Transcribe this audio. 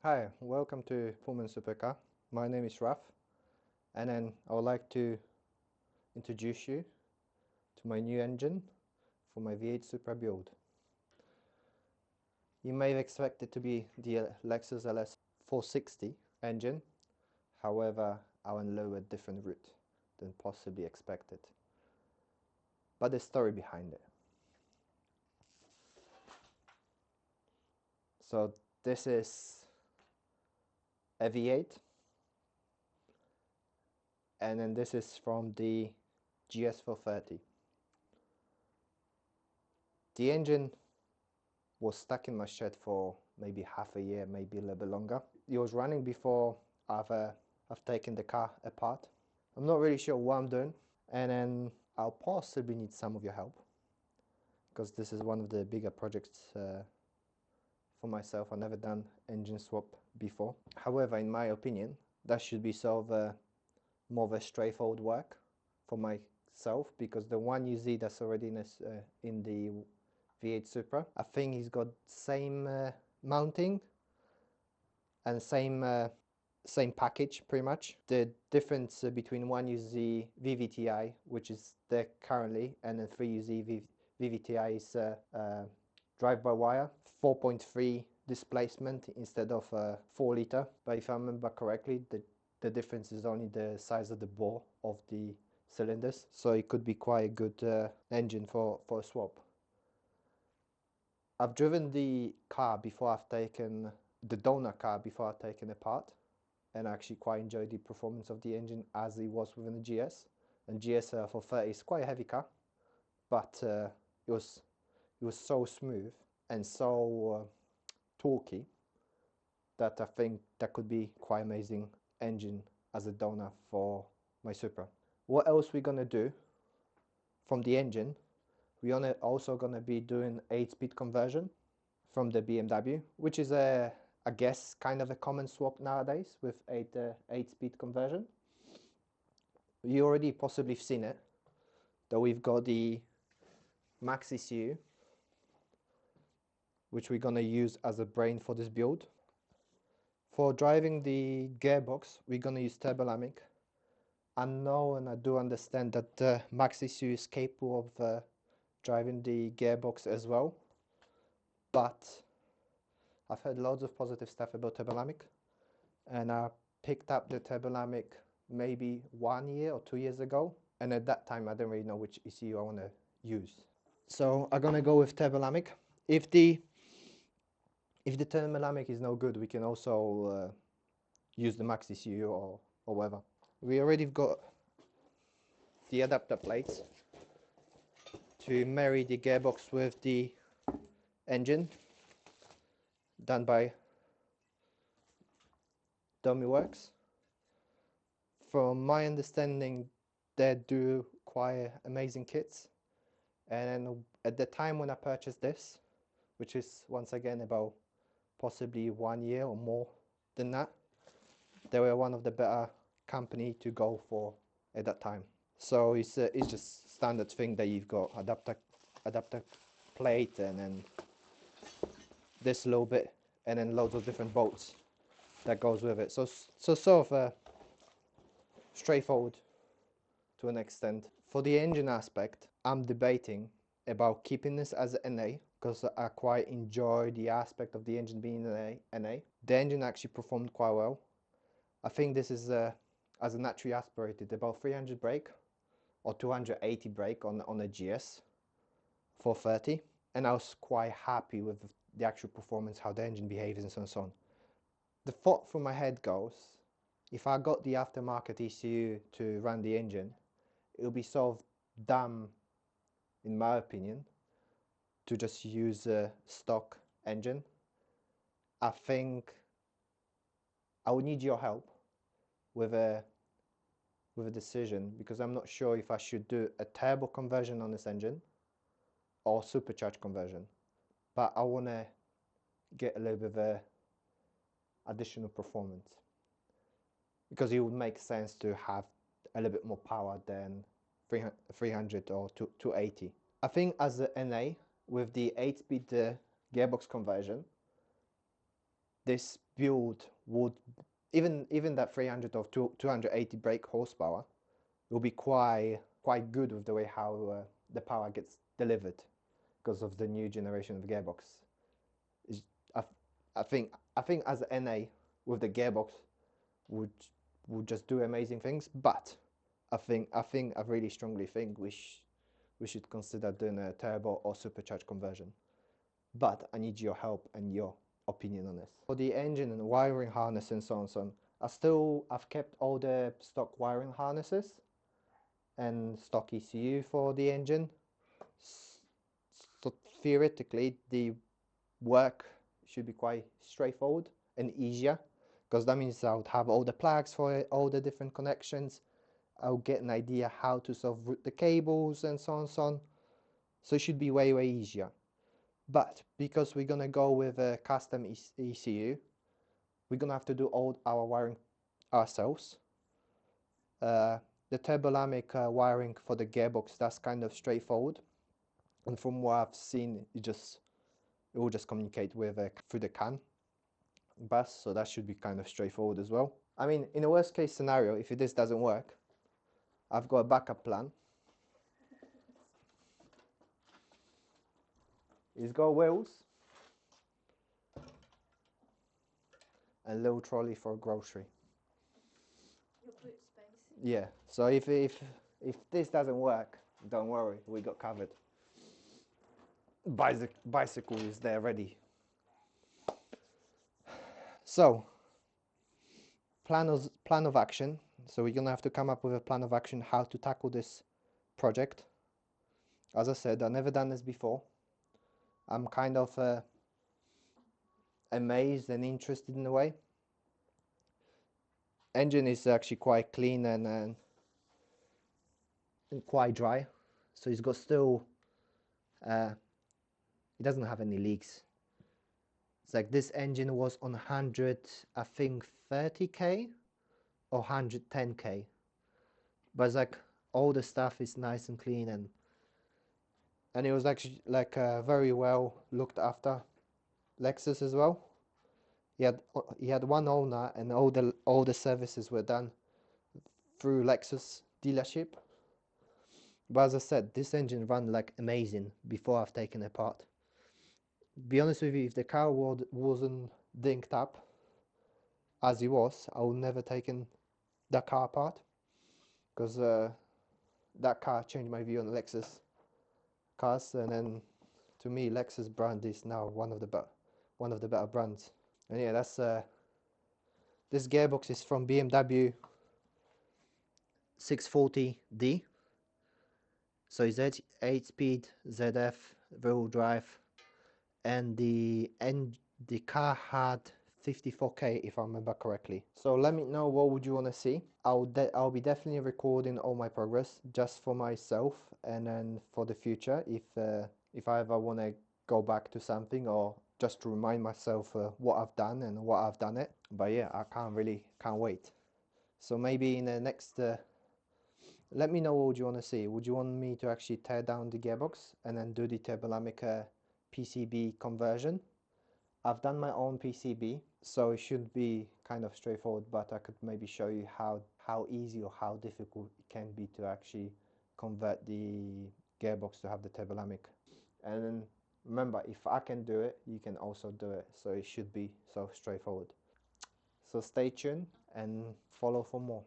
Hi, welcome to PoorManSuperCar. My name is Raf, and then I would like to introduce you to my new engine for my V8 Supra build. You may have expected to be the Lexus LS 460 engine, however, I went a different route than possibly expected. But the story behind it. So this is a V8, and then this is from the GS 430. The engine was stuck in my shed for maybe half a year, maybe a little bit longer. It was running before I've taken the car apart. I'm not really sure what I'm doing, and then I'll possibly need some of your help because this is one of the bigger projects for myself. I've never done engine swap before. However, in my opinion, that should be sort of more of a straightforward work for myself, because the one you see that's already in the V8 Supra, I think he's got same mounting and same package pretty much. The difference between one you see VVTi, which is there currently, and then 3 you see VVTi is drive-by-wire, 4.3 displacement instead of 4 liter. But if I remember correctly, the difference is only the size of the bore of the cylinders, so it could be quite a good engine for a swap. I've driven the car before I've taken the donor car before I've taken apart, and I actually quite enjoyed the performance of the engine as it was within the GS. And GS 430 is quite a heavy car, but it was so smooth and so torquey that I think that could be quite amazing engine as a donor for my Supra. What else we're gonna do from the engine? We're also gonna be doing 8-speed conversion from the BMW, which is I guess kind of a common swap nowadays with 8-speed conversion. You already possibly seen it, that we've got the Max ECU, which we're gonna use as a brain for this build. For driving the gearbox, we're gonna use Turbodynamic. I know and I do understand that Max ECU is capable of driving the gearbox as well, but I've heard loads of positive stuff about Turbodynamic, and I picked up the Turbodynamic maybe 1 year or 2 years ago, and at that time I didn't really know which ECU I want to use. So I'm gonna go with Turbodynamic. If the Turbodynamic is no good, we can also use the Max ECU or whatever. We already got the adapter plates to marry the gearbox with the engine, done by Works. From my understanding, they do quite amazing kits, and at the time when I purchased this, which is once again about possibly 1 year or more than that, they were one of the better company to go for at that time. So it's just standard thing that you've got adapter plate, and then this little bit, and then loads of different bolts that goes with it. So sort of straightforward to an extent. For the engine aspect, I'm debating about keeping this as an NA, because I quite enjoy the aspect of the engine being an NA. The engine actually performed quite well. I think this is as a naturally aspirated about 300 brake or 280 brake on a GS 430, and I was quite happy with the actual performance, how the engine behaves and so on and so on. The thought through my head goes, if I got the aftermarket ECU to run the engine, it would be sort of dumb, in my opinion, to just use a stock engine. I think I would need your help with a decision, because I'm not sure if I should do a turbo conversion on this engine or supercharged conversion, but I want to get a little bit of additional performance, because it would make sense to have a little bit more power than 300 or 280. I think as a NA with the 8-speed gearbox conversion, this build would, even that 300 or 280 brake horsepower will be quite good with the way how the power gets delivered because of the new generation of gearbox. I, I think as NA with the gearbox would just do amazing things, but I really strongly think we should consider doing a turbo or supercharged conversion. But I need your help and your opinion on this. For the engine and wiring harness and so on, I've kept all the stock wiring harnesses and stock ECU for the engine. So theoretically, the work should be quite straightforward and easier, because that means I would have all the plugs for it, all the different connections. I'll get an idea how to sort of route the cables and so on. So it should be way easier. But because we're gonna go with a custom ECU, we're gonna have to do all our wiring ourselves. The turbolamic wiring for the gearbox, that's kind of straightforward, and from what I've seen, it will just communicate with through the CAN bus, so that should be kind of straightforward as well. I mean, in a worst case scenario, if this doesn't work, I've got a backup plan. It's got wheels and a little trolley for grocery. Boot space. Yeah, so if this doesn't work, don't worry, we got covered. Bicycle is there ready. So plan of action. So we're gonna have to come up with a plan of action how to tackle this project. As I said, I've never done this before. I'm kind of amazed and interested in a way. Engine is actually quite clean and quite dry, so it's got still it doesn't have any leaks. It's like this engine was on 100, I think 30k or 110k, but it's like all the stuff is nice and clean, and it was actually like very well looked after Lexus as well. He had one owner, and all the services were done through Lexus dealership. But as I said, this engine ran like amazing before I've taken it apart. Be honest with you, if the car wasn't dinked up as it was, I would never taken the car apart, because that car changed my view on Lexus cars, and then to me Lexus brand is now one of the better brands. And yeah, that's this gearbox is from BMW 640D. So it's 8-speed ZF rear-wheel drive, and the car had 54k if I remember correctly. So let me know what would you want to see. I'll be definitely recording all my progress just for myself, and then for the future, if I ever want to go back to something, or just to remind myself what I've done and what I've done it. But yeah, I can't wait. So maybe in the next let me know what would you want to see. Would you want me to actually tear down the gearbox and then do the turbolamic PCB conversion? I've done my own PCB, so it should be kind of straightforward, but I could maybe show you how easy or how difficult it can be to actually convert the gearbox to have the turbolamic. And then remember, if I can do it, you can also do it, so it should be so straightforward. So stay tuned and follow for more.